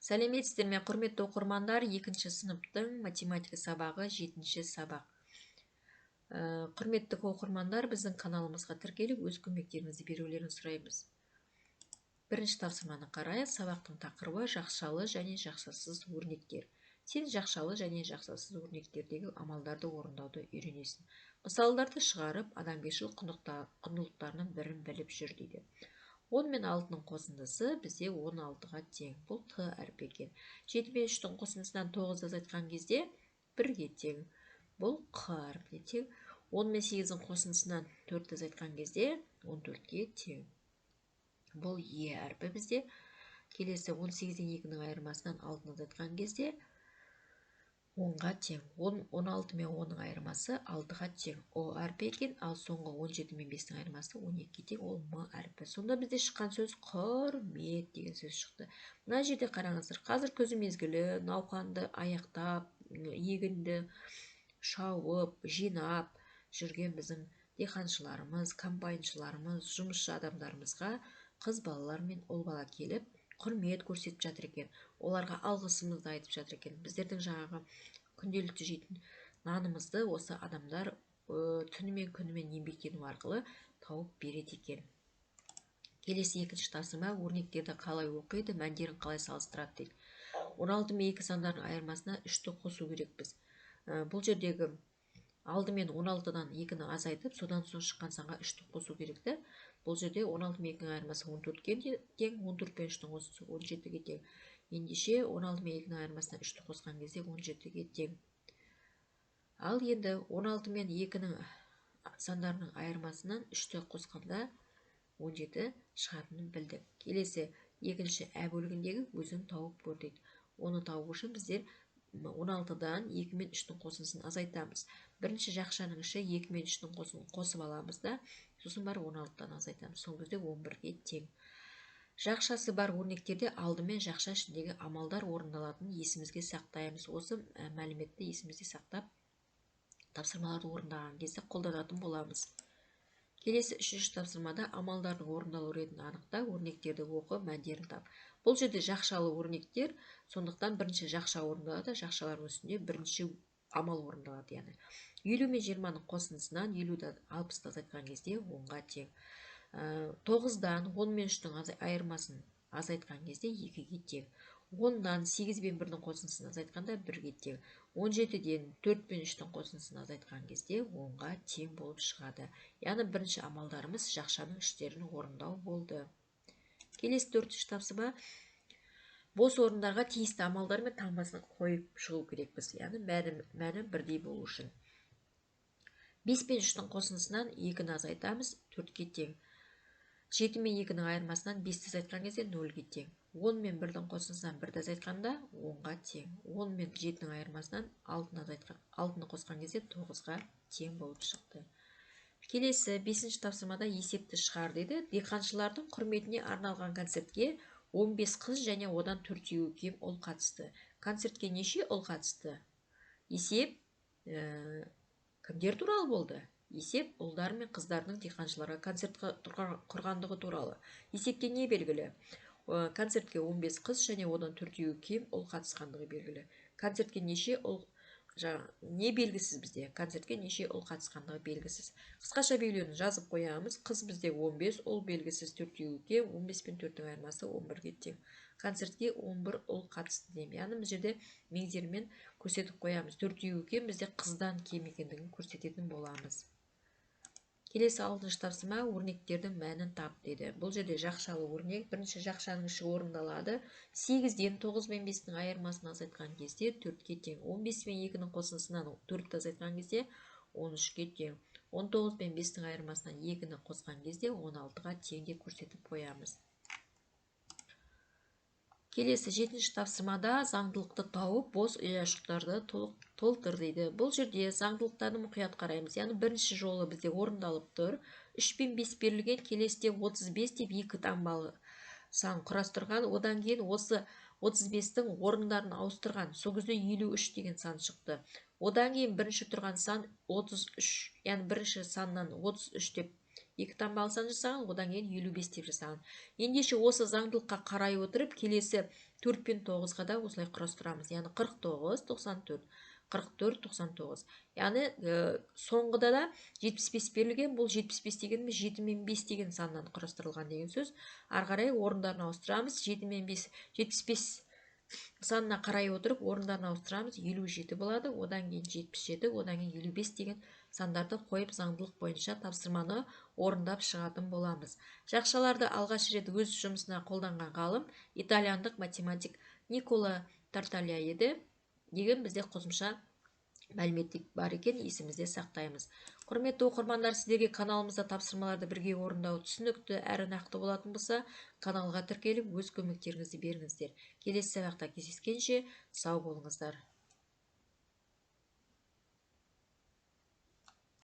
Сәлеметсіздер ме, құрметті оқырмандар, 2-ші сыныптың математика сабағы 7-ші сабақ. Құрметті оқырмандар, біздің каналымызға тіркеліп, өз көмектеріңізді берулерін сұраймыз. Бірінші тапсырманы қарайық. Сабақтың тақырыбы жақшалы және жақсасыз өрнектер. Сен жақшалы және жақсасыз өрнектердегі амалдарды орындауды үйренесің. Мысалдарды шығарып, адамгершілік құндылықтарының бірін біліп жүр дейді. 10 мен 6-ның қосындысы бізде 16-ға тең. Бұл Т әрпі екен. 7 мен 3-дің қосындысынан 9 азайтқан кезде 1-ге тең. Бұл Қ әрпіне тең. 10 мен 8-дің қосындысынан 4 азайтқан кезде 14-ге тең. Бұл Е әрпі бізде. Келесі 18-ден 2-ның айырмасынан 6-ны азайтқан кезде 10-ға тең. 16 мен 10-ның айырмасы 6-ға тең. О әрпі екен. Ал соңғы 17 мен 5-ның айырмасы 12-ге тең. Ол М әрпі. Сонда бізде шыққан сөз құрмет деген сөз шықты. Мына жерде қараңыздар. Қазір күз мезгілі, науқанды аяқтап, егінді шауып, жинап жүрген біздің диқаншыларымыз, комбайншыларымыз, жұмысшы адамдарымызға қыз балалар мен ұл бала келіп, құрмет көрсетіп жатыр екен. Оларға алғысымызды айтып жатыр екен. Біздердің жаңағы күнделікті жейтін нанымызды осы адамдар түнімен күнімен еңбектену арқылы тауып береді екен. Келесі 2-ші тапсырма, өрнектерді қалай оқиды, мәндерін қалай салыстырады дейді. 16 мен 2 сандарының айырмасына 3-ті қосу керекпіз. Бұл жердегі алдымен 16-дан 2-ні азайтып, содан соң шыққан санға 3-ті қосу керекті. Бұл жерде 16 мен 2-ның айырмасы 14-ге тең, 14 пен 3-дің қосындысы 17-ге тең. Ендеше 16 мен 2-ның айырмасына 3-ті қосқан кезде 17-ге тең. Ал енді 16 мен 2-ның сандарының айырмасынан 3-ті қосқанда 17 шығатынын білдік. Келесі 2-ші ә бөлігіндегі өзің тауып көр дейді. Оны тауып үшін біздер 16-дан 2 мен 3-дің қосындысын азайтамыз. Бірінші жақшаның іші 2 мен 3-дің қосып аламыз да, сосын бар 16-дан азайтамыз. Сол кезде 11-ге тең. Жақшасы бар өрнектерде алдымен жақша ішіндегі амалдар орындалатынын есімізге сақтаймыз. Осы мәліметті есімізде сақтап, тапсырмаларды орындаған кезде қолданатын боламыз. Келесі 3-ші тапсырмада амалдардың орындалу ретін анықта, өрнектерді оқы, мәндерін тап. Бұл жерде жақшалы өрнектер, сондықтан бірінші жақша орындалады, жақшалардың үстінде бірінші амал орындалады. Яғни 50 мен 20-ның қосындысынан 50-ді 60-ды азайтқан кезде 10-ға тең. 9-дан 10 мен 3-дің айырмасын азайтқан кезде 2-ге тең. 10-дан 8 мен 1-дің қосындысын азайтқанда 1-ге тең. 17-ден 4 мен 3-дің қосындысын азайтқан кезде 10-ға тең болып шығады. Яғни бірінші амалдарымыз жақшаның іштерін орындау болды. Келесі 4-ші тапсырма, бос орындарға тиісті амалдар мен таңбасын қойып шығу керекпіз. Яғни мәні бірдей болу үшін. 5 мен 3-дің қосындысынан 2-ні азайтамыз, 4-ге тең. 7 мен 2-ның айырмасынан 5-ті азайтқан кезде 0-ге тең. 10 мен 1-дің қосындысынан 1-ді азайтқанда 10-ға тең. 10 мен 7-ның айырмасынан 6-ны қосқан кезде 9-ға тең болып шықты. Келесі 5-ші тапсырмада есепті шығар дейді. Диқаншылардың құрметіне арналған концертке 15 қыз және одан 4-еуі кем ұл қатысты. Концертке неше ұл қатысты? Есеп кімдер туралы болды? Есеп ұлдар мен қыздардың диқаншыларға концертқа құрғандығы туралы. Есепте не белгілі? Концертке 15 қыз және одан 4-еуі кем ұл қатысқандығы белгілі. Концертке неше ұл не белгісіз бізде? Концертке неше ұл қатысқандығы белгісіз. Қысқаша белгілерін жазып қоямыз. Қыз бізде 15, ұл белгісіз 4-еуі кем, 15 пен 4-дің айырмасы 11-ге тең. Концертке 11 ұл қатысты деймін. Яғни бұл жерде меңзермен көрсетіп қоямыз. 4-еуі кем бізде қыздан кем екендігін көрсететін боламыз. Келесі 6-шы тапсырма, өрнектердің мәнін тап дейді. Бұл жерде жақшалы өрнек, бірінші жақшаның іші орындалады. 8-ден 9 мен 5-дің айырмасын азайтқан кезде 4-ге тең. 15 мен 2-ның қосындысынан 4-ті азайтқан кезде 13-ге тең. 19 мен 5-дің айырмасынан 2-ні қосқан кезде 16-ға тең деп көрсетіп қоямыз. Келесі 7-ші тапсырмада заңдылықты тауып, бос ұяшықтарды толтыр дейді. Бұл жерде заңдылықтарды мұқият қараймыз. Яғни бірінші жолы бізде орындалып тұр. 3 пен 5 берілген, келесіде 35 деп 2 таңбалы сан құрастырған. Одан кейін осы 35-тің орындарын ауыстырған. Сол кезде 53 деген сан шықты. Одан кейін бірінші тұрған сан 33, яғни бірінші саннан 33 деп 2 таңбалы сан жасаған, одан кейін 55 деп жасаған. Ендеше осы заңдылыққа қарай отырып, келесі 4 пен 9-ға да осылай құрастырамыз. Яғни 49, 94. 44, 99. Яғни соңғыда да 75 берілген, бұл 75 дегеніміз 7 мен 5 деген саннан құрастырылған деген сөз. Ары қарай орындарын ауыстырамыз. 7 мен 5, 75 санына қарай отырып, орындарын ауыстырамыз. 57 болады, одан кейін 77, одан кейін 55 деген сандарды қойып, заңдылық бойынша тапсырманы орындап шығатын боламыз. Жақшаларды алғаш рет өз жұмысына қолданған ғалым итальяндық математик Никола Тарталья еді. Деген бізде қосымша мәлімет бар екен, есімізде сақтаймыз. Құрметті оқырмандар, сіздерге каналымызда тапсырмаларды бірге орындау түсінікті әрі нақты болатын болса, каналға тіркеліп өз көмектеріңізді беріңіздер. Келесі сабақта кездескенше сау болыңыздар.